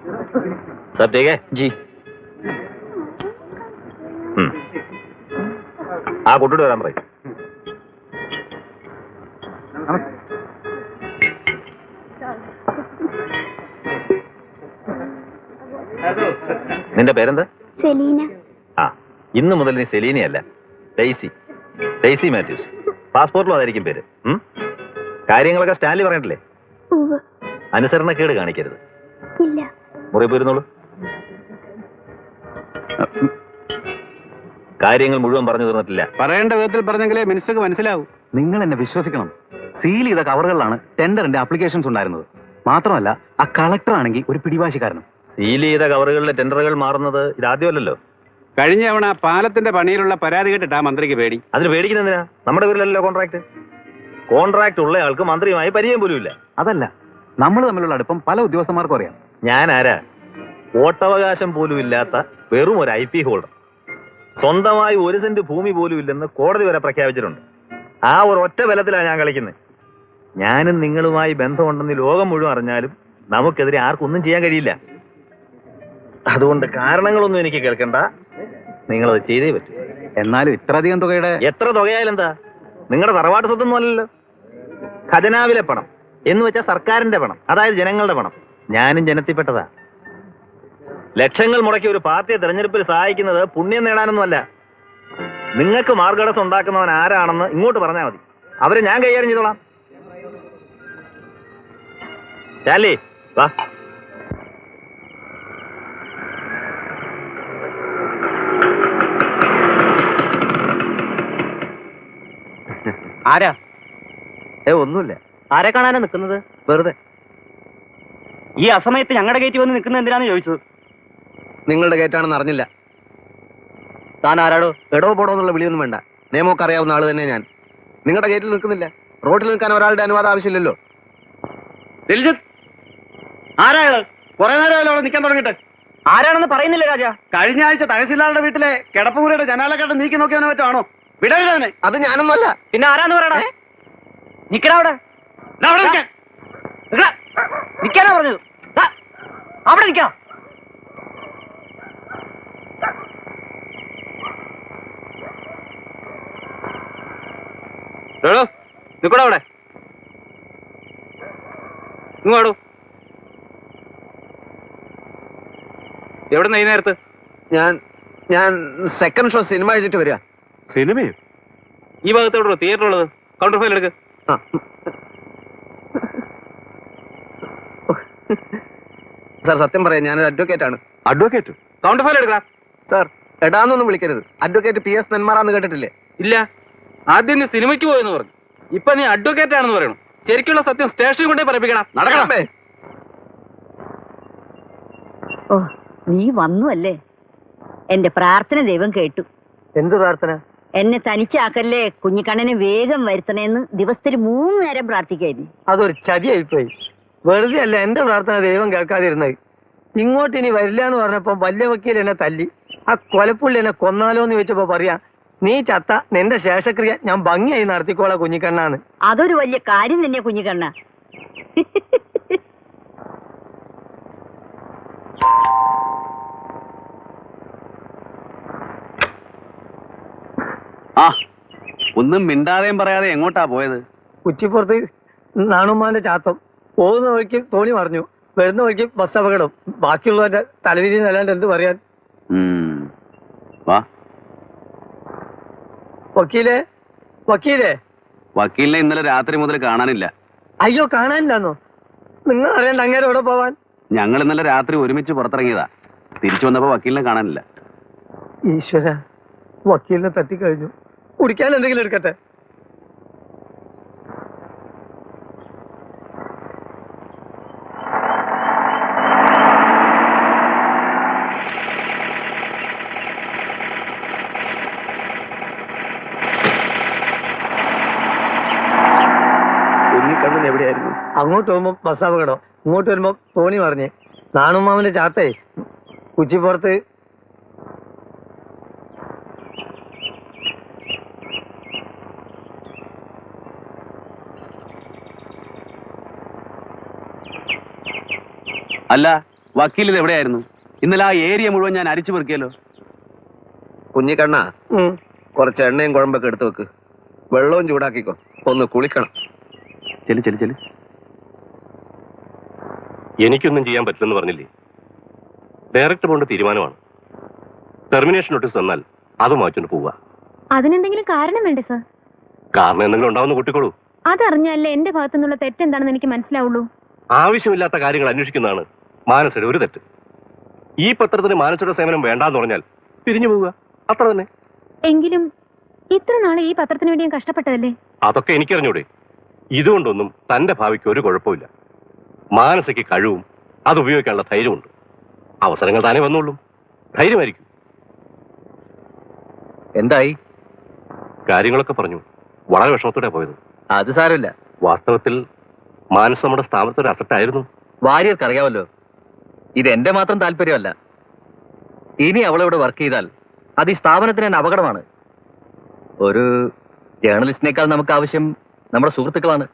सब ठीक है जी। ആ കുട്ടിയോട് വരാൻ പറയും. നിന്റെ പേരെന്താ? സെലീന. ആ, ഇന്ന് മുതൽ നീ സെലീനയല്ല, ഡെയ്സി. ഡെയ്സി മാത്യൂസ്. പാസ്പോർട്ടിലും അതായിരിക്കും പേര്. കാര്യങ്ങളൊക്കെ സ്റ്റാൻലി പറഞ്ഞിട്ടില്ലേ? അനുസരണക്കേട് കാണിക്കരുത്. ഇല്ല. മുറി പോയിരുന്നോളൂ. കാര്യങ്ങൾ മുഴുവൻ പറഞ്ഞു തീർന്നിട്ടില്ല. പറയേണ്ട വിധത്തിൽ പറഞ്ഞെങ്കിലേ മിനിസ്റ്റർക്ക് മനസ്സിലാവും. നിങ്ങൾ എന്നെ വിശ്വസിക്കണം. സീൽ ചെയ്ത കവറുകളിലാണ് ടെൻഡറിന്റെ ആപ്ലിക്കേഷൻസ് ഉണ്ടായിരുന്നത്. മാത്രമല്ല ആ കളക്ടർ ആണെങ്കിൽ ഒരു പിടിവാശിക്കാരനും. സീൽ ചെയ്ത കവറുകളിലെ ടെൻഡറുകൾ മാറുന്നത് ഇതാദ്യമല്ലല്ലോ. കഴിഞ്ഞ തവണ പാലത്തിന്റെ പണിയിലുള്ള പരാതി കേട്ടിട്ടാ മന്ത്രിക്ക് പേടി. അതിന് പേടിക്കുന്നതിനാ? നമ്മുടെ പേരിലല്ലോ കോൺട്രാക്ട്. കോൺട്രാക്ട് ഉള്ള ആൾക്ക് മന്ത്രിയുമായി പരിചയം പോലും ഇല്ല. അതല്ല, നമ്മൾ തമ്മിലുള്ള അടുപ്പം പല ഉദ്യോഗസ്ഥന്മാർക്കും അറിയാം. ഞാൻ ആരാ? വോട്ടവകാശം പോലും ഇല്ലാത്ത വെറും ഒരു IP ഹോൾഡർ. സ്വന്തമായി 1 സെന്റ് ഭൂമി പോലും ഇല്ലെന്ന് കോടതി വരെ പ്രഖ്യാപിച്ചിട്ടുണ്ട്. ആ ഒരു ഒറ്റ ബലത്തിലാണ് ഞാൻ കളിക്കുന്നത്. ഞാനും നിങ്ങളുമായി ബന്ധമുണ്ടെന്ന് ലോകം മുഴുവൻ അറിഞ്ഞാലും നമുക്കെതിരെ ആർക്കൊന്നും ചെയ്യാൻ കഴിയില്ല. അതുകൊണ്ട് കാരണങ്ങളൊന്നും എനിക്ക് കേൾക്കണ്ട, നിങ്ങളത് ചെയ്തേ പറ്റൂ. എന്നാലും ഇത്രയധികം തുകയുടെ... എത്ര തുകയായാലും എന്താ? നിങ്ങളുടെ തറവാട്ട് സ്വത്തൊന്നും അല്ലല്ലോ. ഖജനാവിലെ പണം എന്ന് വെച്ചാൽ സർക്കാരിന്റെ പണം, അതായത് ജനങ്ങളുടെ പണം. ഞാനും ജനത്തിൽപ്പെട്ടതാ. ലക്ഷങ്ങൾ മുടക്കി ഒരു പാർട്ടിയെ തെരഞ്ഞെടുപ്പിൽ സഹായിക്കുന്നത് പുണ്യം നേടാനൊന്നുമല്ല. നിങ്ങൾക്ക് മാർഗടസം ഉണ്ടാക്കുന്നവൻ ആരാണെന്ന് ഇങ്ങോട്ട് പറഞ്ഞാൽ മതി, അവരെ ഞാൻ കൈകാര്യം ചെയ്തോളാം. ചാലി വാ. ആരാ? ഒന്നുമില്ല. ആരെ കാണാനാ നിൽക്കുന്നത്? വെറുതെ. ഈ അസമയത്ത് ഞങ്ങളുടെ ഗേറ്റ് വന്ന് നിൽക്കുന്നത് എന്തിനാന്ന് ചോദിച്ചത്. നിങ്ങളുടെ ഗേറ്റാണെന്ന് അറിഞ്ഞില്ല. താൻ ആരാടോ? എടോ പോടോ എന്നുള്ള വിളിയൊന്നും വേണ്ട. നിയമമൊക്കെ അറിയാവുന്ന ആള് തന്നെ ഞാൻ. നിങ്ങളുടെ ഗേറ്റിൽ നിൽക്കുന്നില്ല. റോഡിൽ നിൽക്കാൻ ഒരാളുടെ അനുവാദം ആവശ്യമില്ലല്ലോ. ആരാള്? കുറെ നേരമല്ലോ അവിടെ നിൽക്കാൻ തുടങ്ങിയിട്ട്. ആരാണെന്ന് പറയുന്നില്ല രാജ. കഴിഞ്ഞ ആഴ്ച തഹസിൽദാരുടെ വീട്ടിലെ കിടപ്പുമുറിയുടെ ജനാലക്കാട്ട് നീക്കി നോക്കിയവനെ പറ്റാണോ? വിടരുതവനെ. അത് ഞാനൊന്നുമല്ല. പിന്നെ ആരാന്ന് പറയണ? നിക്കടാ അവിടെ. നിക്കാനാ പറഞ്ഞത്. അവിടെ നിക്കാം. നിക്കടാ അവിടെ. ഇങ്ങോട്ടു. എവിടെ ഈ നേരത്ത്? ഞാൻ സെക്കൻഡ് ഷോ സിനിമ എഴുതിട്ട് വരിക. സിനിമയോ? ഈ ഭാഗത്ത് എവിടെ തിയേറ്റർ ഉള്ളത്? കൗണ്ടർ ഫയൽ എടുക്ക്. സാർ സത്യം പറയാം, ഞാനൊരു അഡ്വക്കേറ്റ് ആണ്. അഡ്വക്കേറ്റ്? കൗണ്ടർ ഫയൽ എടുക്കാം. സാർ എടാന്നൊന്നും വിളിക്കരുത്. അഡ്വക്കേറ്റ് PS നെന്മാറാന്ന് കേട്ടിട്ടില്ലേ? ഇല്ല. ആദ്യം നീ സിനിമയ്ക്ക് പോയെന്ന് പറഞ്ഞു, ഇപ്പൊ നീ അഡ്വക്കേറ്റ് ആണെന്ന് പറയണം. ശരിക്കുള്ള സത്യം സ്റ്റേഷനിൽ കൊണ്ടേ പറയിപ്പിക്കണം. നടക്കണേ. ഓ, നീ വന്നു അല്ലേ? എന്റെ പ്രാർത്ഥന ദൈവം കേട്ടു. എന്ത് പ്രാർത്ഥന? എന്നെ തനിച്ചാക്കല്ലേ, കുഞ്ഞിക്കണ്ണനെ വേഗം വരുത്തണേന്ന് ദിവസത്തിൽ 3 നേരം പ്രാർത്ഥിക്കായിരുന്നു. അതൊരു ചതിയായിപ്പോയി. വെറുതെ അല്ല എന്റെ പ്രാർത്ഥന ദൈവം കേൾക്കാതിരുന്നത്. ഇങ്ങോട്ട് ഇനി വരില്ല എന്ന് പറഞ്ഞപ്പോ വലിയ വക്കീൽ എന്നെ തല്ലി. ആ കൊലപ്പുള്ളി എന്നെ കൊന്നാലോ എന്ന് ചോദിച്ചപ്പോ പറയാ, നീ ചത്ത നിന്റെ ശേഷക്രിയ ഞാൻ ഭംഗിയായി നടത്തിക്കോളാം കുഞ്ഞിക്കണ്ണാന്ന്. അതൊരു വലിയ കാര്യം തന്നെ കുഞ്ഞിക്കണ്ണ. ആ, ഒന്നും മിണ്ടാതെയും പറയാതെ എങ്ങോട്ടാ പോയത്? കുറ്റിപ്പുറത്ത് നാണുമ്മാന്റെ ചാത്തം. പോകുന്ന വഴിക്ക് തോണി മറിഞ്ഞു, വരുന്ന വഴിക്ക് ബസ് അപകടം. ബാക്കിയുള്ളവന്റെ തലവിധി അല്ലാണ്ട് എന്ത് പറയാൻ. വാ. വക്കീലേ വക്കീലേ. വക്കീലിനെ ഇന്നലെ രാത്രി മുതൽ കാണാനില്ല. അയ്യോ, കാണാനില്ലെന്നോ? നിങ്ങൾ അറിയണ്ട അങ്ങേരെ എവിടെ പോവാൻ. ഞങ്ങൾ ഇന്നലെ രാത്രി ഒരുമിച്ച് പുറത്തിറങ്ങിയതാ. തിരിച്ചു വന്നപ്പോ വക്കീലിനെ കാണാനില്ല. ഈശ്വര, വക്കീലിനെ തട്ടിക്കഴിഞ്ഞു. കുടിക്കാൻ എന്തെങ്കിലും എടുക്കട്ടെ. കുഞ്ഞിക്കണ്ണൻ എവിടെയായിരുന്നു? അങ്ങോട്ട് പോകുമ്പോ ബസ് അപകടം, ഇങ്ങോട്ട് വരുമ്പോ തോണി മറിഞ്ഞ്. നാണുമാമന്റെ ചാത്തേ കുച്ചിപ്പുറത്ത്. അല്ല, വക്കീൽ ഇത് എവിടെയായിരുന്നു? ഇന്നലെ ആ ഏരിയ മുഴുവൻ ഞാൻ അരിച്ചു പെറുക്കിയല്ലോ. കുഞ്ഞിക്കണ്ണ, കുറച്ച് എണ്ണയും കുഴമ്പൊക്കെ എടുത്തു വെക്ക്. വെള്ളവും ചൂടാക്കിക്കോ, ഒന്ന് കുളിക്കണം. ചെല് ചെല് ചെല്. എനിക്കൊന്നും ചെയ്യാൻ പറ്റില്ലെന്ന് പറഞ്ഞില്ലേ? ഡയറക്ടർ ബോണ്ട് തീരുമാനമാണ്. ടെർമിനേഷൻ നോട്ടീസ് തന്നാൽ അത് മാറ്റിട്ട് പോവുക. അതിനെന്തെങ്കിലും കാരണം വേണ്ടേ സർ? കാരണം എന്തെങ്കിലും ഉണ്ടാവുന്ന കൂട്ടിക്കോളൂ. അതറിഞ്ഞാലേ എന്റെ ഭാഗത്തുനിന്നുള്ള തെറ്റെന്താണെന്ന് എനിക്ക് മനസ്സിലാവുള്ളൂ. ആവശ്യമില്ലാത്ത കാര്യങ്ങൾ അന്വേഷിക്കുന്നതാണ് മാനസയുടെ ഒരു തെറ്റ്. ഈ പത്രത്തിന് മാനസയുടെ സേവനം വേണ്ടാന്ന് പറഞ്ഞാൽ പിരിഞ്ഞു പോവുക, അത്ര തന്നെ. എങ്കിലും ഇത്ര നാളെ ഈ പത്രത്തിന് വേണ്ടി ഞാൻ കഷ്ടപ്പെട്ടതല്ലേ? അതൊക്കെ എനിക്കറിഞ്ഞൂടെ. ഇതുകൊണ്ടൊന്നും തന്റെ ഭാവിക്ക് ഒരു കുഴപ്പമില്ല. മാനസയ്ക്ക് കഴിവും അത് ഉപയോഗിക്കാനുള്ള ധൈര്യമുണ്ട്. അവസരങ്ങൾ താനേ വന്നോളൂ. ധൈര്യമായിരിക്കും. എന്തായി? കാര്യങ്ങളൊക്കെ പറഞ്ഞു. വളരെ വിഷമത്തോടെ പോയത്. അത് സാരമില്ല. വാസ്തവത്തിൽ മാനസ് നമ്മുടെ സ്ഥാപനത്തിന്റെ അസറ്റായിരുന്നു. വാര്യർക്ക് അറിയാമല്ലോ, ഇത് എന്റെ മാത്രം താല്പര്യമല്ല. ഇനി അവളിവിടെ വർക്ക് ചെയ്താൽ അത് ഈ സ്ഥാപനത്തിന് തന്നെ അപകടമാണ്. ഒരു ജേർണലിസ്റ്റിനേക്കാൾ നമുക്ക് ആവശ്യം നമ്മുടെ സുഹൃത്തുക്കളാണ്.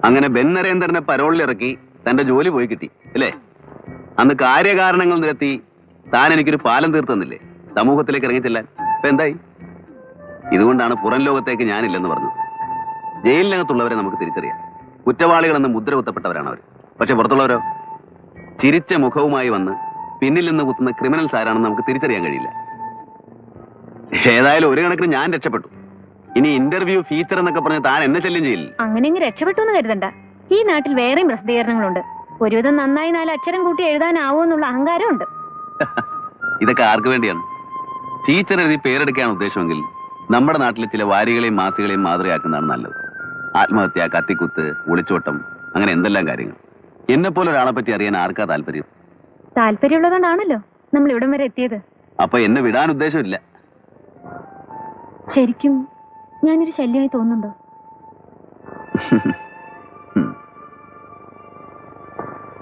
അങ്ങനെ ബെൻ നരേന്ദ്രനെ പരോളിലിറക്കി തന്റെ ജോലി പോയി കിട്ടി അല്ലേ? അന്ന് കാര്യകാരണങ്ങൾ നിരത്തി താൻ എനിക്കൊരു പാലം തീർത്തന്നില്ലേ സമൂഹത്തിലേക്ക് ഇറങ്ങിച്ചെല്ലാൻ? ഇപ്പൊ എന്തായി? ഇതുകൊണ്ടാണ് പുറം ലോകത്തേക്ക് ഞാനില്ലെന്ന് പറഞ്ഞത്. ജയിലിനകത്തുള്ളവരെ നമുക്ക് തിരിച്ചറിയാം. കുറ്റവാളികളെന്ന് മുദ്ര കുത്തപ്പെട്ടവരാണ് അവർ. പക്ഷെ പുറത്തുള്ളവരോ? ചിരിച്ച മുഖവുമായി വന്ന് പിന്നിൽ നിന്ന് കുത്തുന്ന ക്രിമിനൽസ് ആരാണെന്ന് നമുക്ക് തിരിച്ചറിയാൻ കഴിയില്ല. ഏതായാലും ഒരു കണക്കിന് ഞാൻ രക്ഷപ്പെട്ടു. ഇനി ഇന്റർവ്യൂ ഫീച്ചർ എന്നൊക്കെ പറഞ്ഞ് താൻ എന്നെ ശല്യം ചെയ്യില്ല. അങ്ങനെ ഇങ്ങ് രക്ഷപ്പെട്ടു എന്ന് കരുതണ്ട. ഈ നാട്ടിൽ വേറെയും പ്രസിദ്ധീകരണങ്ങളുണ്ട്. ഒരുവിധം നന്നായി 4 അക്ഷരം കൂട്ടി എഴുതാനാവോ എന്നുള്ള അഹങ്കാരമുണ്ട്. ഇതൊക്കെ ആർക്ക് വേണ്ടിയാണ്? ഫീച്ചർ എഴുതി പേരെടുക്കാൻ ഉദ്ദേശമെങ്കിൽ നമ്മുടെ നാട്ടിലെ ചില വാരികളെയും മാസികളെയും മാതൃകയാക്കുന്നതാണ് നല്ലത്. ആത്മഹത്യ, കത്തിക്കുത്ത്, ഒളിച്ചോട്ടം, അങ്ങനെ എന്തെല്ലാം കാര്യങ്ങൾ. എന്നെ പോലെ ഒരാളെ പറ്റി അറിയാൻ ആർക്കാ താല്പര്യം? താല്പര്യമുള്ളതുകൊണ്ടാണല്ലോ നമ്മൾ ഇവിടം വരെ എത്തിയത്. അപ്പൊ എന്നെ വിടാൻ ഉദ്ദേശമില്ല. ശരിക്കും ഞാനൊരു ശല്യമായി തോന്നുന്നുണ്ടോ?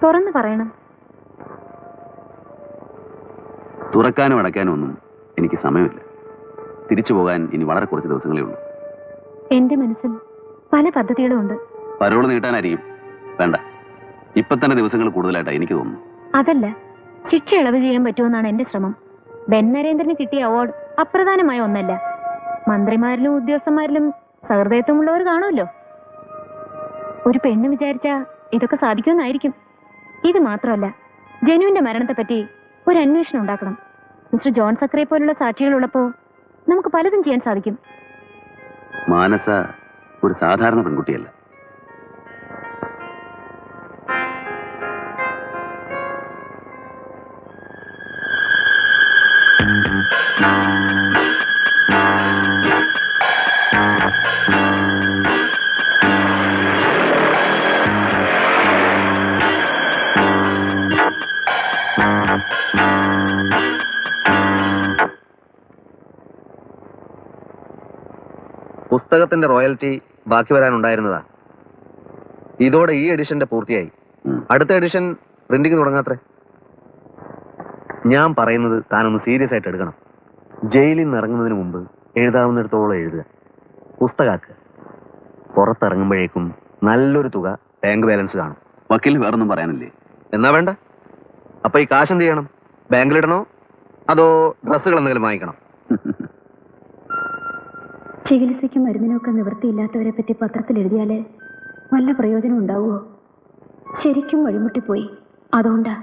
തുറന്നു പറയണം. തുറക്കാനും അടയ്ക്കാനും ഒന്നും എനിക്ക് സമയമില്ല. തിരിച്ചു പോകാൻ ഇനി വളരെ കുറച്ച് ദിവസങ്ങളേ ഉള്ളൂ. എന്റെ മനസ്സിൽ പല പദ്ധതികളും ഉണ്ട്. പരോള് നീട്ടാനായിരിക്കും. വേണ്ട, ഇപ്പൊ തന്നെ ദിവസങ്ങൾ കൂടുതലായിട്ടാണ് എനിക്ക് തോന്നുന്നു. അതല്ല, ശിക്ഷ ഇളവ് ചെയ്യാൻ പറ്റുമെന്നാണ് എന്റെ ശ്രമം. ബെൻ നരേന്ദ്രന് കിട്ടിയ അവാർഡ് അപ്രധാനമായ ഒന്നല്ല. മന്ത്രിമാരിലും ഉദ്യോഗസ്ഥന്മാരിലും സഹൃദയത്വമുള്ളവർ കാണുമല്ലോ. ഒരു പെണ്ണ് വിചാരിച്ചാ ഇതൊക്കെ സാധിക്കുമെന്നായിരിക്കും. ഇത് മാത്രമല്ല, ജനുവിന്റെ മരണത്തെപ്പറ്റി ഒരു അന്വേഷണം ഉണ്ടാക്കണം. മിസ്റ്റർ ജോൺ സക്രയെ പോലുള്ള സാക്ഷികളുള്ളപ്പോ നമുക്ക് പലതും ചെയ്യാൻ സാധിക്കും. മാനസ ഒരു സാധാരണ പെൺകുട്ടിയല്ല. പുസ്തകത്തിന്റെ റോയൽറ്റി ബാക്കി വരാനുണ്ടായിരുന്നതാ. ഇതോടെ ഈ എഡിഷന്റെ പൂർത്തിയായി. അടുത്ത എഡിഷൻ പ്രിന്റിംഗ് തുടങ്ങാത്രേ. ഞാൻ പറയുന്നത് താനൊന്ന് സീരിയസ് ആയിട്ട് എടുക്കണം. ജയിലിൽ നിന്ന് ഇറങ്ങുന്നതിന് മുമ്പ് എഴുതാവുന്നിടത്തോളം എഴുതുക, പുസ്തകാക്കുക. പുറത്തിറങ്ങുമ്പോഴേക്കും നല്ലൊരു തുക ബാങ്ക് ബാലൻസ് കാണും. വക്കീൽ വേറൊന്നും പറയാനില്ലേ? എന്നാ വേണ്ട. അപ്പൊ ഈ കാശ് എന്ത് ചെയ്യണം? ബാങ്കിലിടണോ അതോ ഡ്രസ്സുകൾ എന്തെങ്കിലും വാങ്ങിക്കണം? ചികിത്സയ്ക്കും മരുന്നിനൊക്കെ നിവൃത്തിയില്ലാത്തവരെ പറ്റി പത്രത്തിൽ എഴുതിയാല് വല്ല പ്രയോജനം ഉണ്ടാവുമോ? ശരിക്കും വഴിമുട്ടിപ്പോയി. അതുകൊണ്ടാ